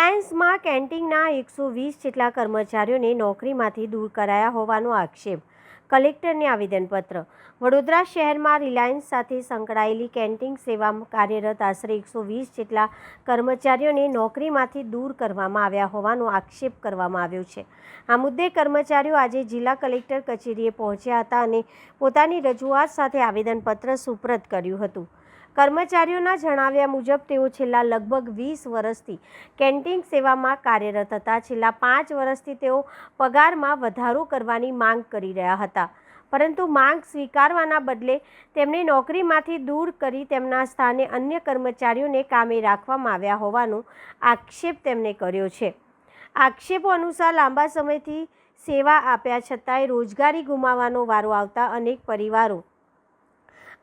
રિલાયન્સમાં કેન્ટીનના 120 જેટલા કર્મચારીઓને નોકરીમાંથી દૂર કરાયા હોવાનો આક્ષેપ, કલેક્ટરને આવેદનપત્ર। વડોદરા શહેરમાં રિલાયન્સ સાથે સંકળાયેલી કેન્ટીન સેવામાં કાર્યરત આશરે 120 જેટલા કર્મચારીઓને નોકરીમાંથી દૂર કરવામાં આવ્યા હોવાનો આક્ષેપ કરવામાં આવ્યો છે। આ મુદ્દે કર્મચારીઓ આજે જિલ્લા કલેક્ટર કચેરીએ પહોંચ્યા હતા અને પોતાની રજૂઆત સાથે આવેદનપત્ર સુપ્રત કર્યું હતું। કર્મચારીઓના જણાવ્યા મુજબ તેઓ છેલ્લા લગભગ 20 વર્ષથી કેન્ટીન સેવામાં કાર્યરત હતા। છેલ્લા 5 વર્ષથી તેઓ પગારમાં વધારો કરવાની માંગ કરી રહ્યા હતા, પરંતુ માંગ સ્વીકારવાના બદલે તેમને નોકરીમાંથી દૂર કરી તેમના સ્થાને અન્ય કર્મચારીઓને કામે રાખવામાં આવ્યા હોવાનો આક્ષેપ તેમણે કર્યો છે। આક્ષેપો અનુસાર લાંબા સમયથી સેવા આપ્યા છતાંય રોજગારી ગુમાવવાનો વારો આવતા અનેક પરિવારો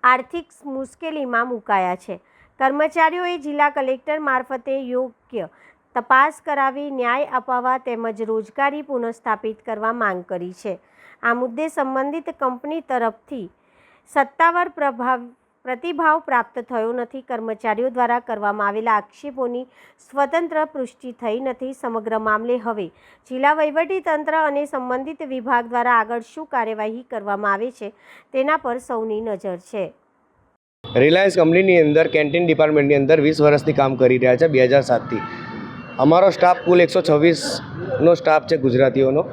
આર્થિક મુશ્કેલીમાં મુકાયા છે। કર્મચારીઓએ જિલ્લા કલેક્ટર મારફતે યોગ્ય તપાસ કરાવી ન્યાય અપાવવા તેમજ રોજગારી પુનઃસ્થાપિત કરવા માંગ કરી છે। આ મુદ્દે સંબંધિત કંપની તરફથી સત્તાવાર પ્રતિભાવ પ્રાપ્ત થયો નથી। કર્મચારીઓ દ્વારા કરવામાં આવેલા આક્ષેપોની સ્વતંત્ર પુષ્ટિ થઈ નથી। સમગ્ર મામલે હવે જિલ્લા વહીવટીતંત્ર અને સંબંધિત વિભાગ દ્વારા આગળ શું કાર્યવાહી કરવામાં આવે છે તેના પર સૌની નજર છે। રિલાયન્સ કંપનીની અંદર કેન્ટીન ડિપાર્ટમેન્ટની અંદર 20 વર્ષથી કામ કરી રહ્યા છે। 2007થી અમારો સ્ટાફ કુલ 126નો સ્ટાફ છે ગુજરાતીઓનો,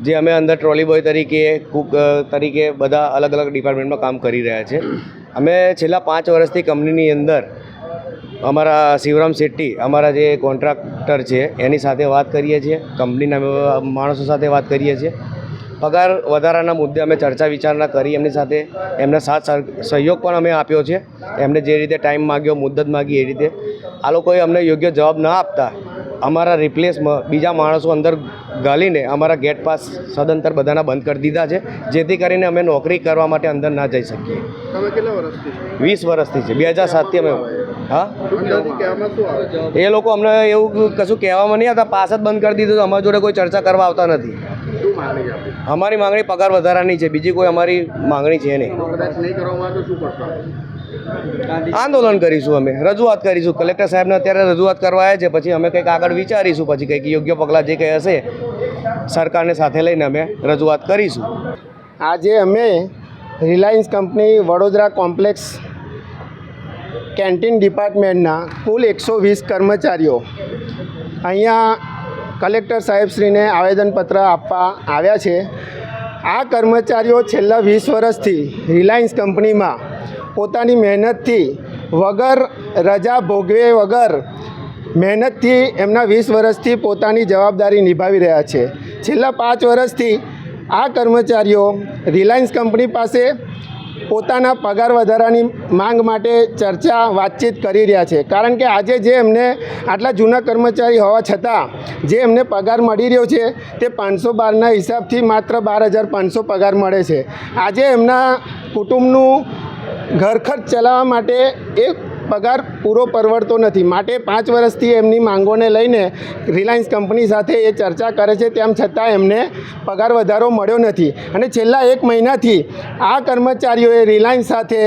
જે અમે અંદર ટ્રોલી બોય તરીકે, કુક તરીકે બધા અલગ અલગ ડિપાર્ટમેન્ટમાં કામ કરી રહ્યા છે। અમે છેલ્લા 5 વર્ષથી કંપનીની અંદર અમારા શિવરામ શેટ્ટી, અમારા જે કોન્ટ્રાક્ટર છે, એની સાથે વાત કરીએ છીએ, કંપનીના માણસો સાથે વાત કરીએ છીએ। પગાર વધારાના મુદ્દે અમે ચર્ચા વિચારણા કરી એમની સાથે, એમના સાથ સહયોગ પણ અમે આપ્યો છે। એમને જે રીતે ટાઈમ માગ્યો, મુદ્દત માગી, એ રીતે આ લોકોએ અમને યોગ્ય જવાબ ન આપતા અમારા રિપ્લેસમાં બીજા માણસો અંદર ગાલીને અમારા ગેટ પાસ સદંતર બધાના બંધ કરી દીધા છે, જેથી કરીને અમે નોકરી કરવા માટે અંદર ના જઈ શકીએ। તમે કેટલા વર્ષથી? 20 વર્ષથી છે, 2007થી અમે। હા, એ લોકો અમને એવું કશું કહેવામાં નહીં આવતા, પાસ જ બંધ કરી દીધું। અમારી જોડે કોઈ ચર્ચા કરવા આવતા નથી। અમારી માંગણી પગાર વધારાની છે, બીજી કોઈ અમારી માંગણી છે નહીં। આંદોલન કરીશું, અમે રજૂઆત કરીશું કલેક્ટર સાહેબને। અત્યારે રજૂઆત કરવા આવ્યા છે, પછી અમે કંઈક આગળ વિચારીશું, પછી કંઈક યોગ્ય પગલાં જે કંઈ હશે સરકારને સાથે લઈને અમે રજૂઆત કરીશું। આજે અમે Reliance company Vadodara complex canteen ડિપાર્ટમેન્ટના કુલ 120 કર્મચારીઓ અહીંયા કલેક્ટર સાહેબશ્રીને આવેદનપત્ર આપવા આવ્યા છે। આ કર્મચારીઓ છેલ્લા 20 વર્ષથી રિલાયન્સ કંપનીમાં પોતાની મહેનતથી વગર રજા ભોગવે વગર મહેનતથી એમના 20 વર્ષથી પોતાની જવાબદારી નિભાવી રહ્યા છે। છેલ્લા 5 વર્ષથી આ કર્મચારીઓ રિલાયન્સ કંપની પાસે પોતાના પગાર વધારાની માંગ માટે ચર્ચા વાતચીત કરી રહ્યા છે, કારણ કે આજે જે એમને આટલા જૂના કર્મચારી હોવા છતાં જે એમને પગાર મળી રહ્યો છે તે 512ના હિસાબથી માત્ર 12,500 પગાર મળે છે। આજે એમના કુટુંબનું ઘર ખર્ચ ચલાવવા માટે એક પગાર પૂરો પરવડતો નથી, માટે 5 વર્ષથી એમની માંગોને લઈને રિલાયન્સ કંપની સાથે એ ચર્ચા કરે છે, તેમ છતાં એમને પગાર વધારો મળ્યો નથી। અને છેલ્લા 1 મહિનાથી આ કર્મચારીઓએ રિલાયન્સ સાથે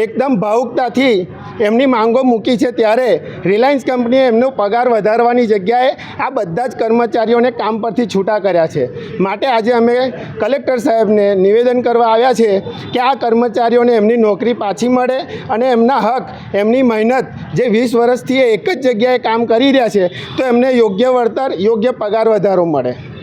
એકદમ ભાવુકતાથી એમની માંગો મૂકી છે, ત્યારે રિલાયન્સ કંપનીએ એમનો પગાર વધારવાની જગ્યાએ આ બધા જ કર્મચારીઓને કામ પરથી છૂટા કર્યા છે। માટે આજે અમે કલેક્ટર સાહેબને નિવેદન કરવા આવ્યા છે કે આ કર્મચારીઓને એમની નોકરી પાછી મળે અને એમના હક, એમની મહેનત જે 20 વર્ષથી એક જ જગ્યાએ કામ કરી રહ્યા છે, તો એમને યોગ્ય વળતર, યોગ્ય પગાર વધારો મળે।